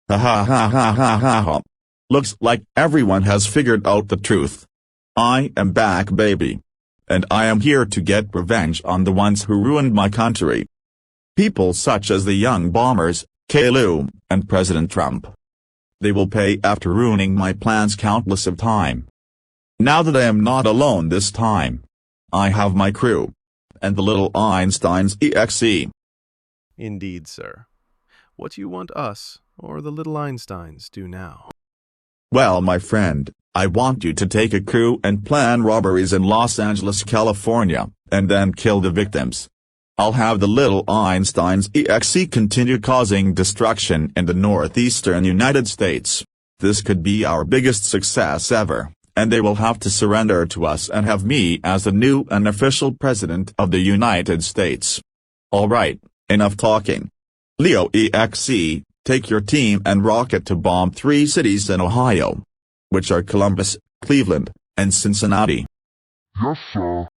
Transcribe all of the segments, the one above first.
Ha ha ha ha ha ha ha. Looks like everyone has figured out the truth. I am back, baby. And I am here to get revenge on the ones who ruined my country. People such as the young bombers, Kalu, and President Trump. They will pay after ruining my plans countless of time. Now that I am not alone this time, I have my crew. And the little Einsteins.exe. Indeed, sir. What do you want us, or the little Einsteins, do now? Well, my friend, I want you to take a crew and plan robberies in Los Angeles, California, and then kill the victims. I'll have the little Einsteins.exe continue causing destruction in the northeastern United States. This could be our biggest success ever, and they will have to surrender to us and have me as the new and official president of the United States. Alright, enough talking. Leo EXE, take your team and rocket to bomb 3 cities in Ohio. Which are Columbus, Cleveland, and Cincinnati. Yes, sir.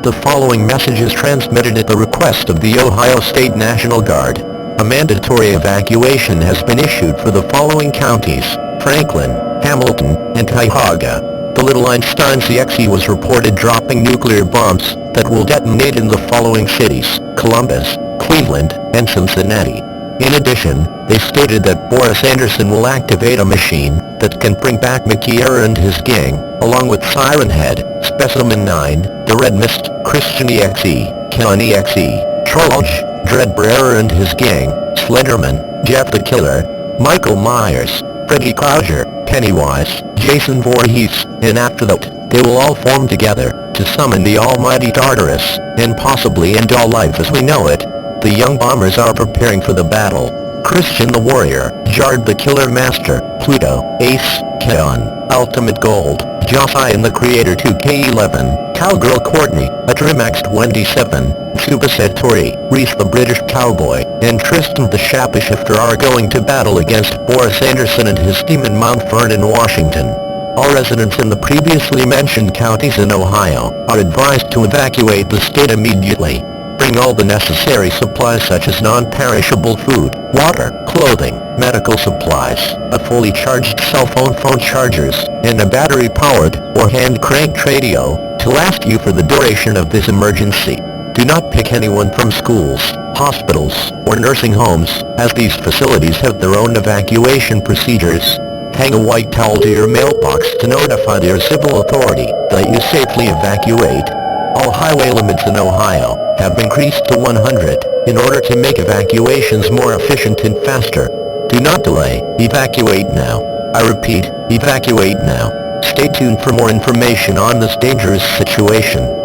The following message is transmitted at the request of the Ohio State National Guard. A mandatory evacuation has been issued for the following counties: Franklin, Hamilton, and Cuyahoga. The little Einsteins.exe was reported dropping nuclear bombs that will detonate in the following cities: Columbus, Cleveland, and Cincinnati. In addition, they stated that Boris Anderson will activate a machine that can bring back Mickey and his gang, along with Siren Head, Specimen 9, The Red Mist, Christian.exe, Kellen.exe, Trolloch, Dreadbearer and his gang, Slenderman, Jeff the Killer, Michael Myers, Freddy Krueger, Pennywise, Jason Voorhees, and after that, they will all form together to summon the almighty Tartarus, and possibly end all life as we know it. The young bombers are preparing for the battle. Christian the Warrior, Jard the Killer Master, Pluto, Ace, Keon, Ultimate Gold, Josiah and the Creator 2K11, Cowgirl Courtney, Atrimax 27, Chuba Tori, Reese the British Cowboy, and Tristan the Shapeshifter are going to battle against Boris Anderson and his team in Mount Vernon, Washington. All residents in the previously mentioned counties in Ohio are advised to evacuate the state immediately. Bring all the necessary supplies such as non-perishable food, water, clothing, medical supplies, a fully charged cell phone chargers, and a battery-powered or hand-cranked radio to last you for the duration of this emergency. Do not pick anyone from schools, hospitals, or nursing homes, as these facilities have their own evacuation procedures. Hang a white towel to your mailbox to notify your civil authority that you safely evacuate. All highway limits in Ohio have been increased to 100 in order to make evacuations more efficient and faster. Do not delay, evacuate now. I repeat, evacuate now. Stay tuned for more information on this dangerous situation.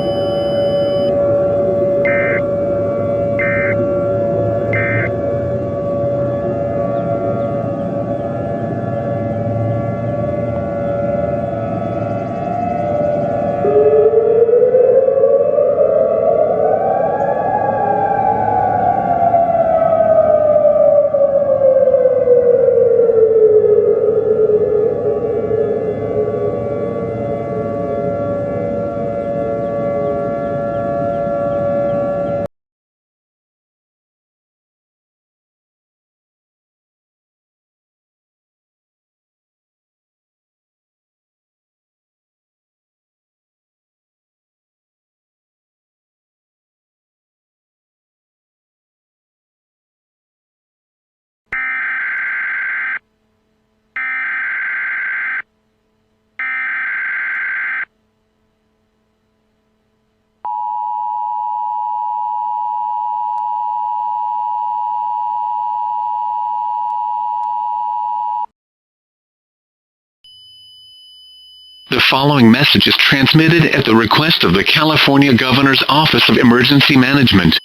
The following message is transmitted at the request of the California Governor's Office of Emergency Management.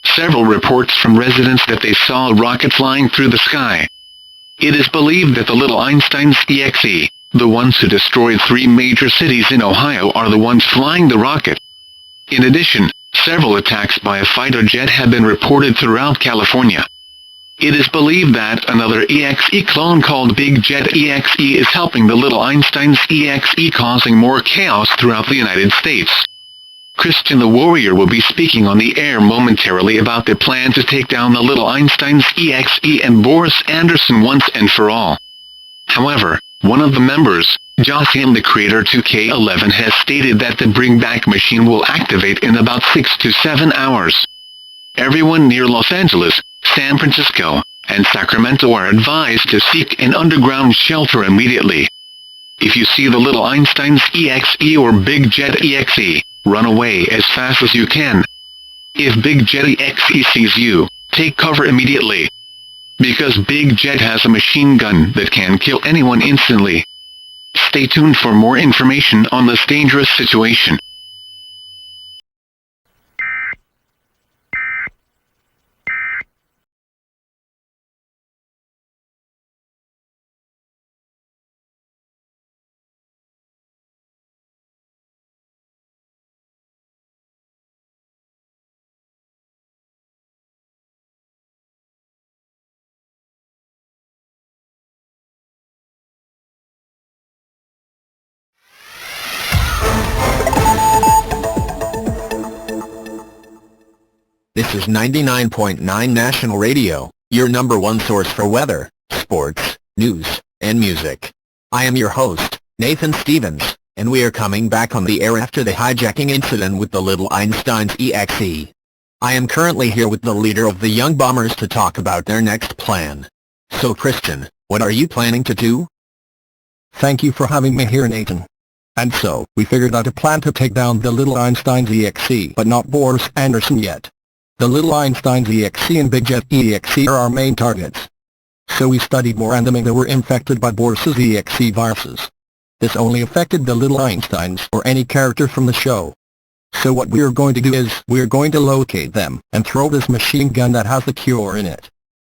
Several reports from residents that they saw a rocket flying through the sky. It is believed that the little Einsteins.exe, the ones who destroyed 3 major cities in Ohio, are the ones flying the rocket. In addition, several attacks by a fighter jet have been reported throughout California. It is believed that another EXE clone called Big Jet EXE is helping the little Einsteins.exe, causing more chaos throughout the United States. Christian the Warrior will be speaking on the air momentarily about their plan to take down the little Einsteins.exe and Boris Anderson once and for all. However, one of the members, Josiah the Creator 2K11, has stated that the Bring Back machine will activate in about 6 to 7 hours. Everyone near Los Angeles, San Francisco, and Sacramento are advised to seek an underground shelter immediately. If you see the little Einsteins.exe or Big Jet EXE, run away as fast as you can. If Big Jet EXE sees you, take cover immediately. Because Big Jet has a machine gun that can kill anyone instantly. Stay tuned for more information on this dangerous situation. This is 99.9 National Radio, your number one source for weather, sports, news, and music. I am your host, Nathan Stevens, and we are coming back on the air after the hijacking incident with the little Einsteins.exe. I am currently here with the leader of the Young Bombers to talk about their next plan. So Christian, what are you planning to do? Thank you for having me here, Nathan. And so, we figured out a plan to take down the little Einsteins.exe, but not Boris Anderson yet. The little Einsteins.exe and Big Jet.exe are our main targets. So we studied more and they were infected by Boris's EXE viruses. This only affected the little Einsteins or any character from the show. So what we are going to do is, we are going to locate them and throw this machine gun that has the cure in it.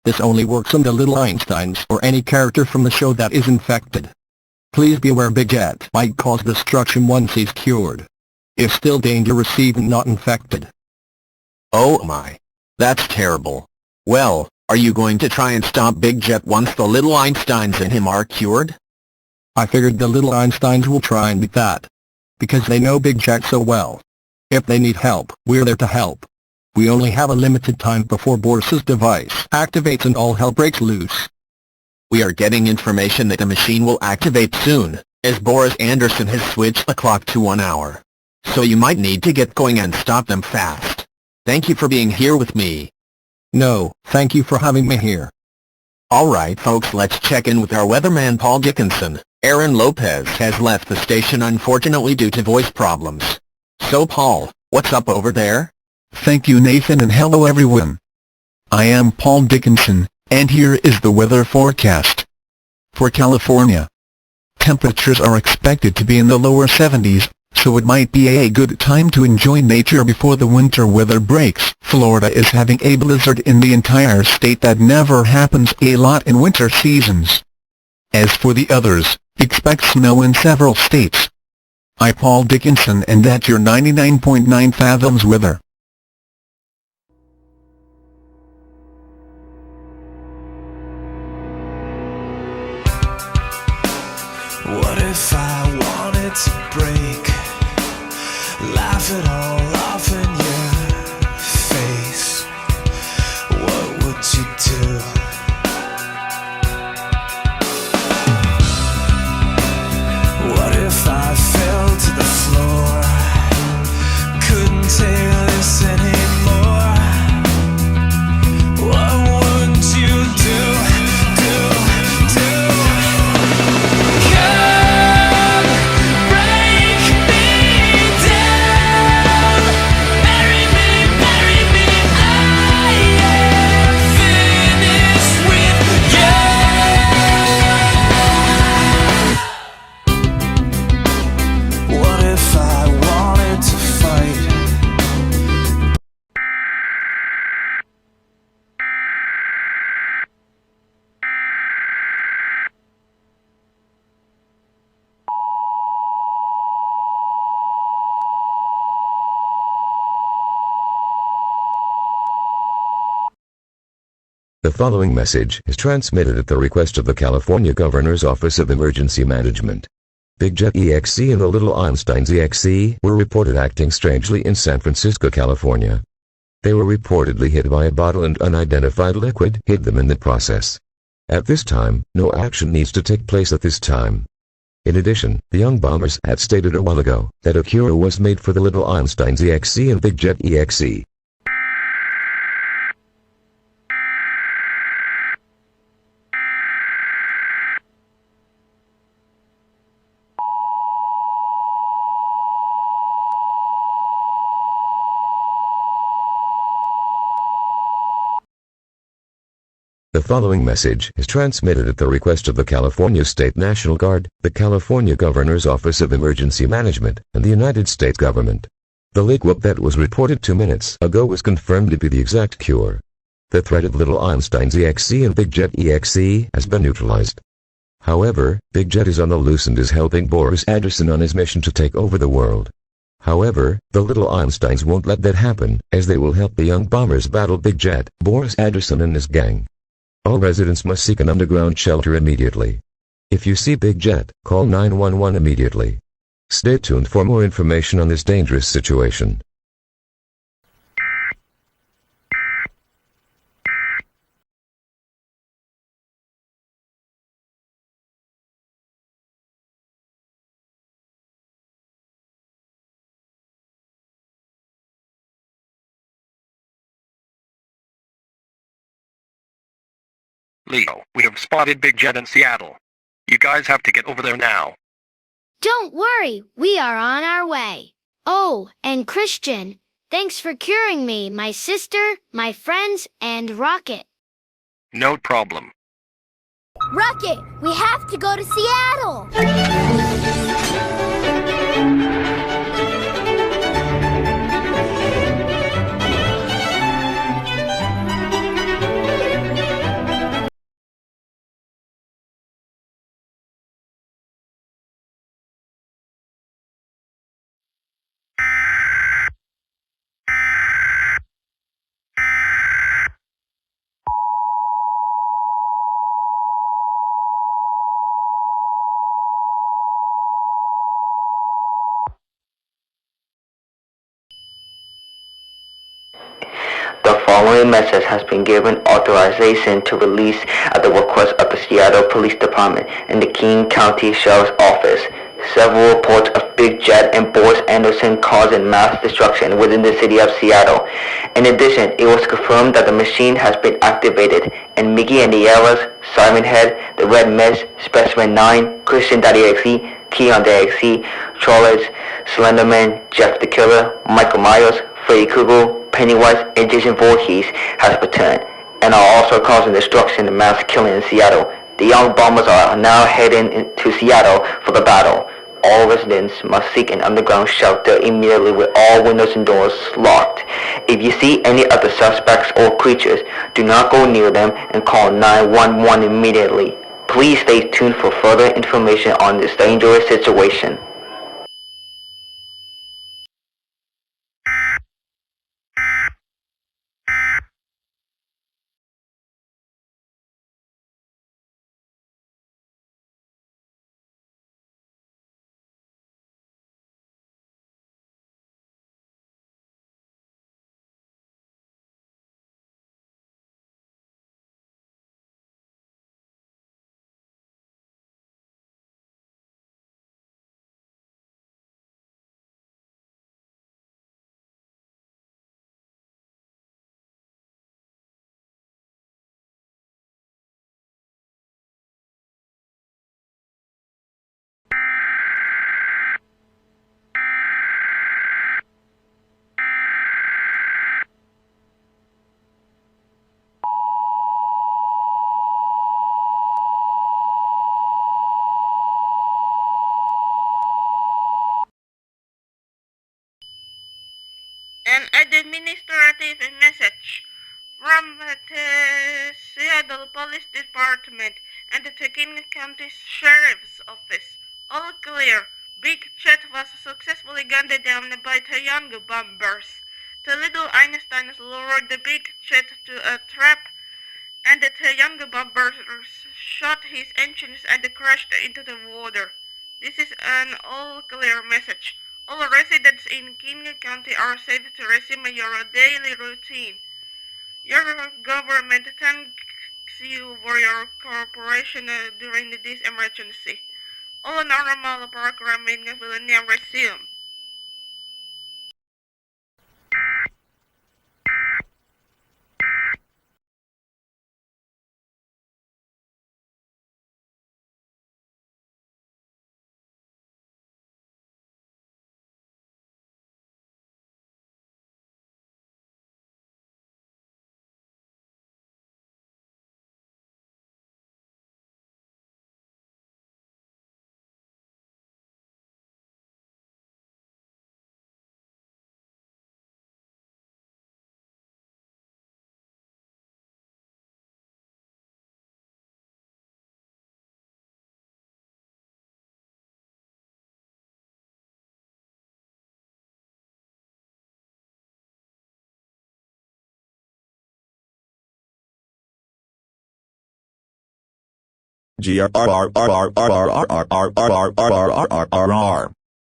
This only works on the little Einsteins or any character from the show that is infected. Please be aware Big Jet might cause destruction once he's cured. If still dangerous even not infected. Oh my. That's terrible. Well, are you going to try and stop Big Jet once the little Einsteins and him are cured? I figured the little Einsteins will try and beat that. Because they know Big Jet so well. If they need help, we're there to help. We only have a limited time before Boris's device activates and all hell breaks loose. We are getting information that the machine will activate soon, as Boris Anderson has switched the clock to 1 hour. So you might need to get going and stop them fast. Thank you for being here with me. No, thank you for having me here. Alright folks, let's check in with our weatherman Paul Dickinson. Aaron Lopez has left the station unfortunately due to voice problems. So Paul, what's up over there? Thank you Nathan and hello everyone. I am Paul Dickinson, and here is the weather forecast. For California, temperatures are expected to be in the lower 70s, so it might be a good time to enjoy nature before the winter weather breaks. Florida is having a blizzard in the entire state that never happens a lot in winter seasons. As for the others, expect snow in several states. I'm Paul Dickinson and that's your 99.9 Fathoms weather. What if I wanted to break, laugh it all off in your face? What would you do? What if I fell to the floor, couldn't take this anymore? What would you do? The following message is transmitted at the request of the California Governor's Office of Emergency Management. Big Jet.exe and the little Einsteins.exe were reported acting strangely in San Francisco, California. They were reportedly hit by a bottle and unidentified liquid hit them in the process. At this time, no action needs to take place at this time. In addition, the young bombers had stated a while ago that a cure was made for the little Einsteins.exe and Big Jet.exe. The following message is transmitted at the request of the California State National Guard, the California Governor's Office of Emergency Management, and the United States government. The liquid that was reported 2 minutes ago was confirmed to be the exact cure. The threat of little Einsteins.exe and Big Jet.exe has been neutralized. However, Big Jet is on the loose and is helping Boris Anderson on his mission to take over the world. However, the little Einsteins won't let that happen, as they will help the young bombers battle Big Jet, Boris Anderson and his gang. All residents must seek an underground shelter immediately. If you see Big Jet, call 911 immediately. Stay tuned for more information on this dangerous situation. Leo, we have spotted Big Jet in Seattle. You guys have to get over there now. Don't worry, we are on our way. Oh, and Christian, thanks for curing me, my sister, my friends, and Rocket. No problem. Rocket, we have to go to Seattle! The following message has been given authorization to release at the request of the Seattle Police Department and the King County Sheriff's Office. Several reports of Big Jet and Boris Anderson causing mass destruction within the city of Seattle. In addition, it was confirmed that the machine has been activated, and Mickey and the EAS, Siren Head, the Red Mist, Specimen 9, Christian.exe, Keon.exe, Charles, Slenderman, Jeff the Killer, Michael Myers, Freddy Krueger, Pennywise, and Jason Voorhees has returned, and are also causing destruction and mass killing in Seattle. The young bombers are now heading to Seattle for the battle. All residents must seek an underground shelter immediately with all windows and doors locked. If you see any of the suspects or creatures, do not go near them and call 911 immediately. Please stay tuned for further information on this dangerous situation. An administrative message from the Seattle Police Department and the King County Sheriff's Office. All clear. Big Chet was successfully gunned down by the young bombers. The little Einsteins lured the Big Chet to a trap, and the young bombers shot his engines and crashed into the water. This is an all-clear message. All residents in King County are safe to resume your daily routine. Your government thanks you for your cooperation during this emergency. All normal programming will now resume.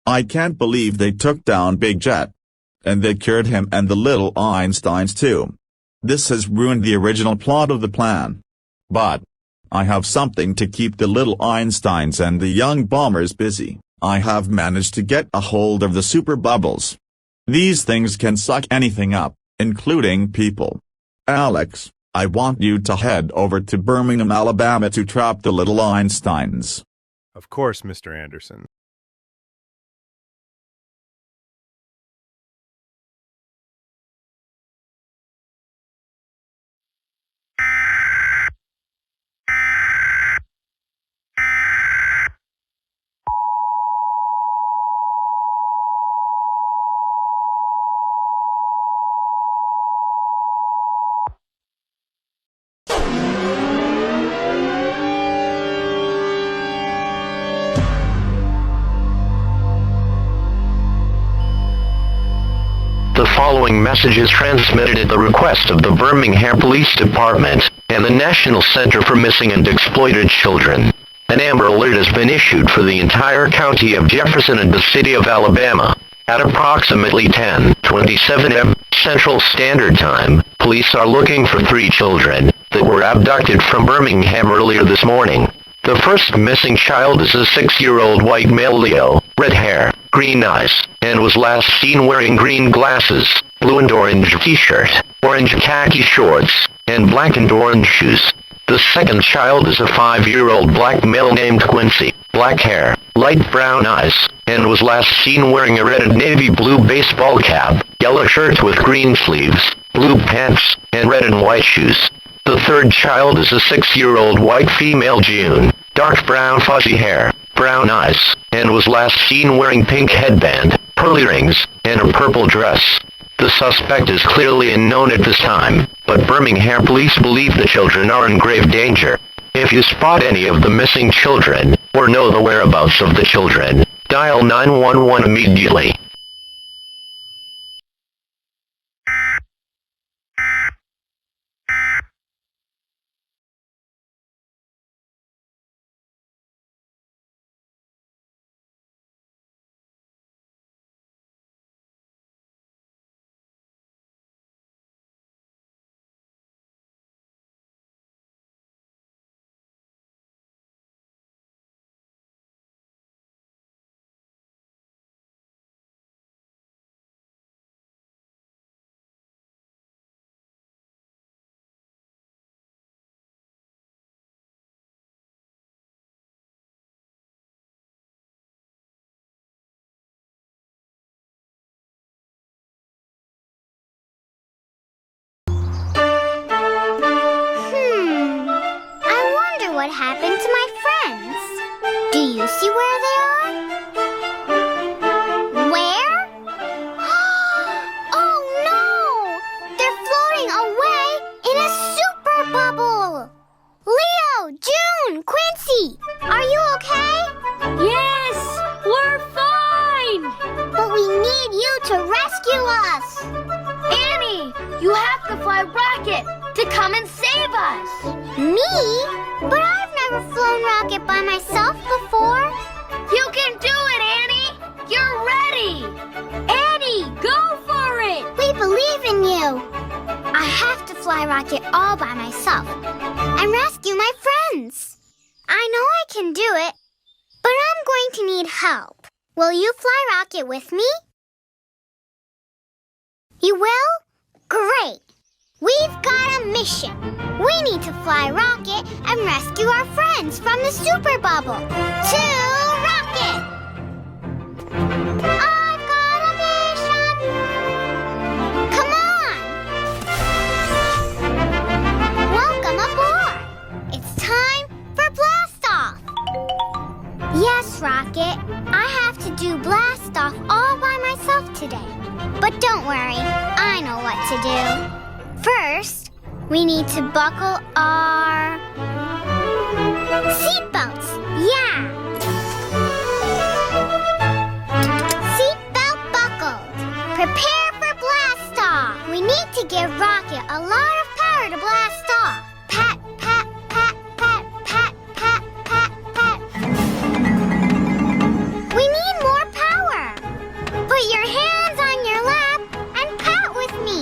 I can't believe they took down Big Jet. And they cured him and the little Einsteins too. This has ruined the original plot of the plan. But I have something to keep the little Einsteins and the young bombers busy. I have managed to get a hold of the super bubbles. These things can suck anything up, including people. Alex, I want you to head over to Birmingham, Alabama to trap the little Einsteins. Of course, Mr. Anderson. The following message is transmitted at the request of the Birmingham Police Department and the National Center for Missing and Exploited Children. An Amber Alert has been issued for the entire county of Jefferson and the city of Alabama. At approximately 10:27 a.m. Central Standard Time, police are looking for 3 children that were abducted from Birmingham earlier this morning. The first missing child is a 6-year-old white male Leo, red hair, green eyes, and was last seen wearing green glasses, blue and orange t-shirt, orange khaki shorts, and black and orange shoes. The second child is a 5-year-old black male named Quincy, black hair, light brown eyes, and was last seen wearing a red and navy blue baseball cap, yellow shirt with green sleeves, blue pants, and red and white shoes. The third child is a 6-year-old white female June, dark brown fuzzy hair, brown eyes, and was last seen wearing pink headband, pearl earrings, and a purple dress. The suspect is clearly unknown at this time, but Birmingham police believe the children are in grave danger. If you spot any of the missing children, or know the whereabouts of the children, dial 911 immediately. What happened to my friends? Do you see where they are? Where? Oh no! They're floating away in a super bubble! Leo, June, Quincy, are you okay? Yes, we're fine! But we need you to rescue us! Annie, you have to fly Rocket to come and save us! Me? But I've never flown Rocket by myself before. You can do it, Annie! You're ready! Annie, go for it! We believe in you. I have to fly Rocket all by myself and rescue my friends. I know I can do it, but I'm going to need help. Will you fly Rocket with me? You will? Great! We've got a mission. We need to fly Rocket and rescue our friends from the super bubble. To Rocket! I've got a mission! Come on! Welcome aboard! It's time for blast off! Yes, Rocket. I have to do blast off all by myself today. But don't worry, I know what to do. First, we need to buckle our seatbelts. Yeah! Seatbelt buckled. Prepare for blast off. We need to give Rocket a lot of power to blast off. Pat, pat, pat, pat, pat, pat, pat, pat. We need more power. Put your hands on your lap and pat with me.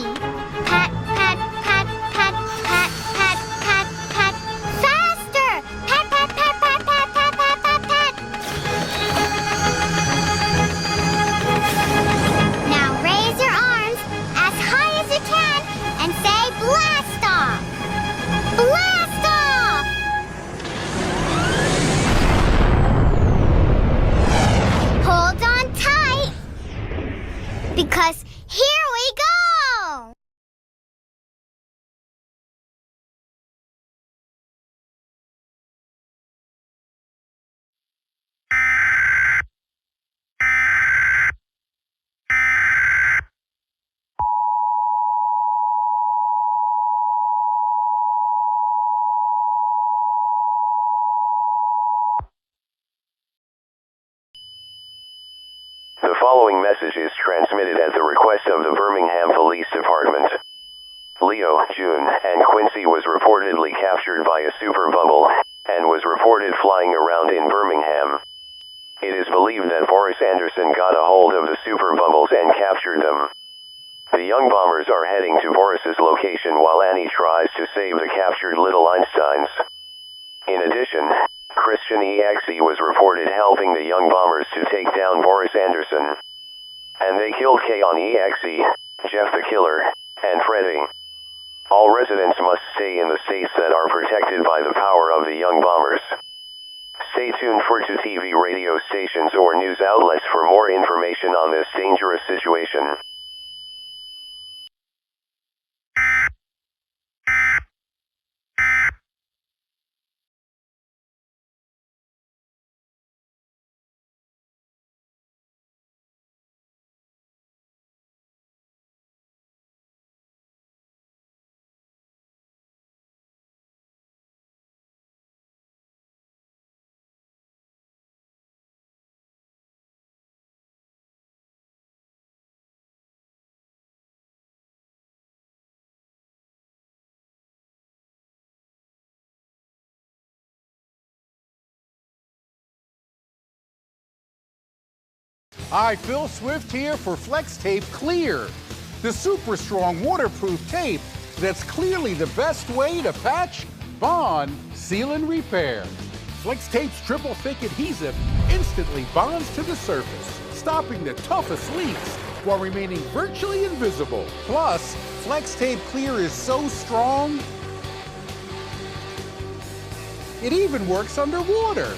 Pat, pat, pat, pat, pat, pat, pat, pat. Faster! Pat, pat, pat, pat, pat, pat, pat, pat, pat. Now raise your arms as high as you can and say blast off! Blast off! Hold on tight, because here we go! The following message is transmitted at the request of the Birmingham Department. Leo, June, and Quincy was reportedly captured by a super bubble, and was reported flying around in Birmingham. It is believed that Boris Anderson got a hold of the super bubbles and captured them. The young bombers are heading to Boris's location while Annie tries to save the captured little Einsteins. In addition, Einsteins.exe was reported helping the young bombers to take down Boris Anderson. And they killed Kay on EXE, Jeff the Killer, and Freddy. All residents must stay in the states that are protected by the power of the young bombers. Stay tuned for 2 TV radio stations or news outlets for more information on this dangerous situation. Hi, Phil Swift here for Flex Tape Clear, the super strong waterproof tape that's clearly the best way to patch, bond, seal, and repair. Flex Tape's triple thick adhesive instantly bonds to the surface, stopping the toughest leaks while remaining virtually invisible. Plus, Flex Tape Clear is so strong, it even works underwater.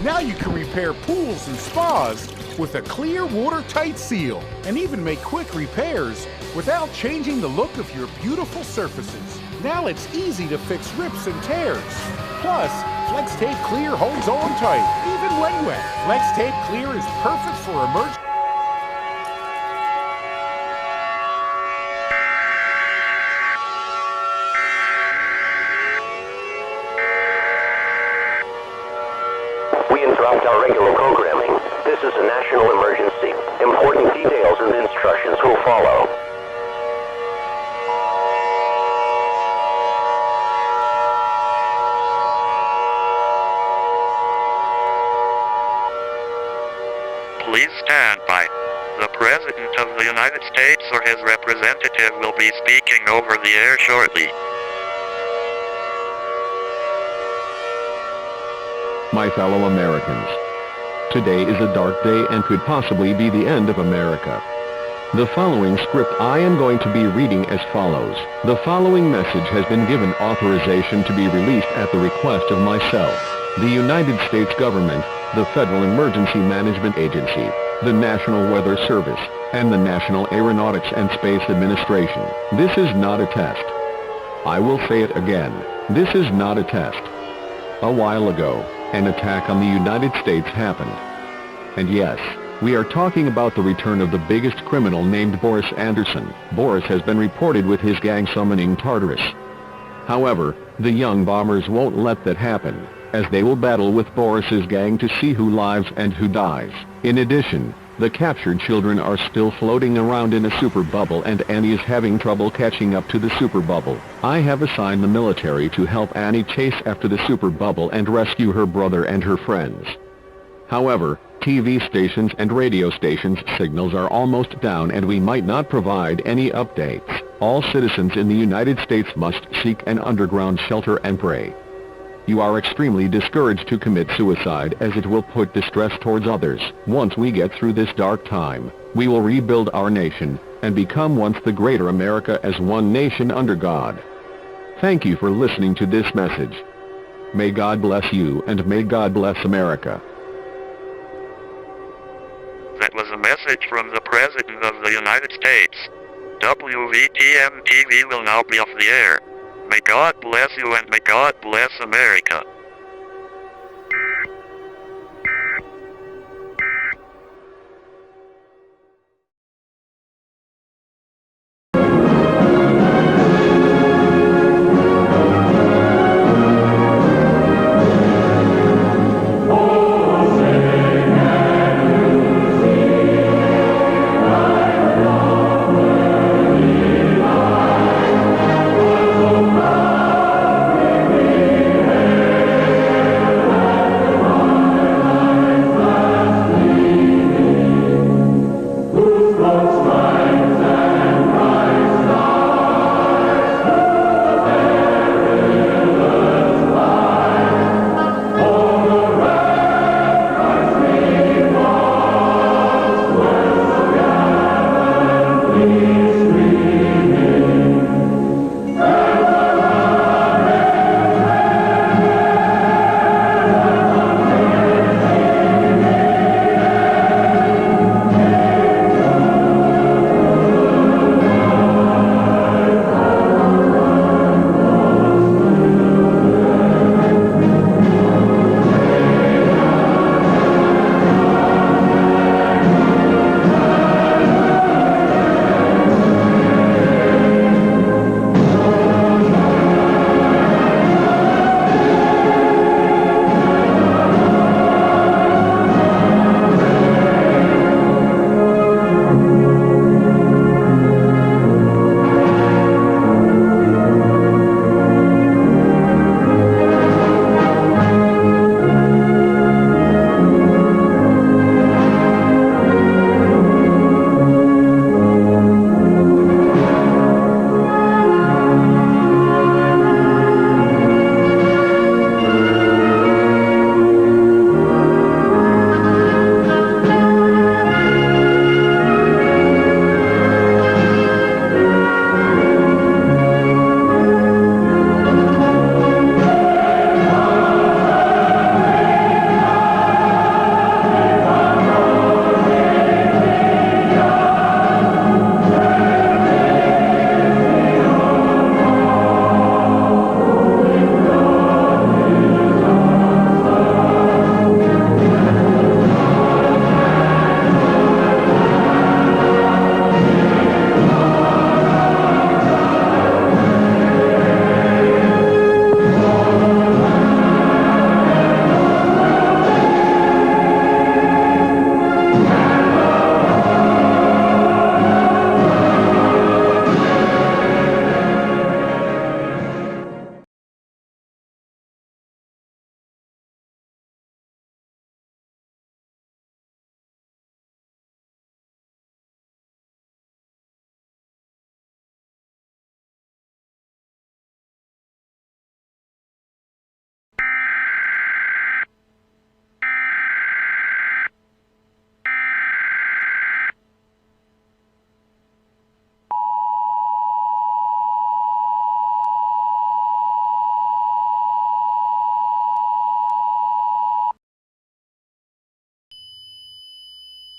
Now you can repair pools and spas with a clear, watertight seal, and even make quick repairs without changing the look of your beautiful surfaces. Now it's easy to fix rips and tears. Plus, Flex Tape Clear holds on tight, even when wet. Flex Tape Clear is perfect for emergency. We interrupt our regular programming. This is a national emergency. Important details and instructions will follow. Please stand by. The President of the United States or his representative will be speaking over the air shortly. My fellow Americans, today is a dark day and could possibly be the end of America. The following script I am going to be reading as follows. The following message has been given authorization to be released at the request of myself, the United States government, the Federal Emergency Management Agency, the National Weather Service, and the National Aeronautics and Space Administration. This is not a test. I will say it again. This is not a test. A while ago, an attack on the United States happened. And yes, we are talking about the return of the biggest criminal named Boris Anderson. Boris has been reported with his gang summoning Tartarus. However, the young bombers won't let that happen, as they will battle with Boris's gang to see who lives and who dies. In addition, the captured children are still floating around in a super bubble and Annie is having trouble catching up to the super bubble. I have assigned the military to help Annie chase after the super bubble and rescue her brother and her friends. However, TV stations and radio stations' signals are almost down and we might not provide any updates. All citizens in the United States must seek an underground shelter and pray. You are extremely discouraged to commit suicide as it will put distress towards others. Once we get through this dark time, we will rebuild our nation and become once the greater America as one nation under God. Thank you for listening to this message. May God bless you and may God bless America. That was a message from the President of the United States. WVTM TV will now be off the air. May God bless you and may God bless America.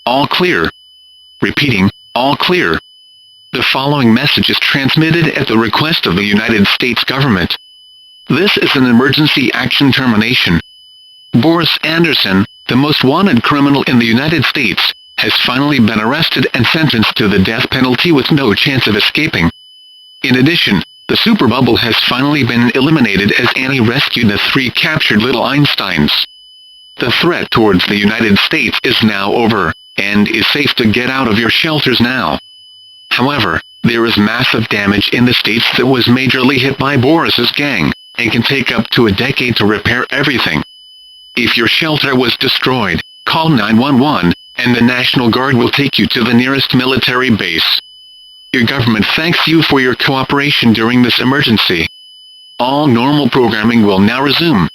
All clear. Repeating, all clear. The following message is transmitted at the request of the United States government. This is an emergency action termination. Boris Anderson, the most wanted criminal in the United States, has finally been arrested and sentenced to the death penalty with no chance of escaping. In addition, the super bubble has finally been eliminated as Annie rescued the 3 captured little Einsteins. The threat towards the United States is now over, and is safe to get out of your shelters now. However, there is massive damage in the states that was majorly hit by Boris's gang, and can take up to a decade to repair everything. If your shelter was destroyed, call 911, and the National Guard will take you to the nearest military base. Your government thanks you for your cooperation during this emergency. All normal programming will now resume.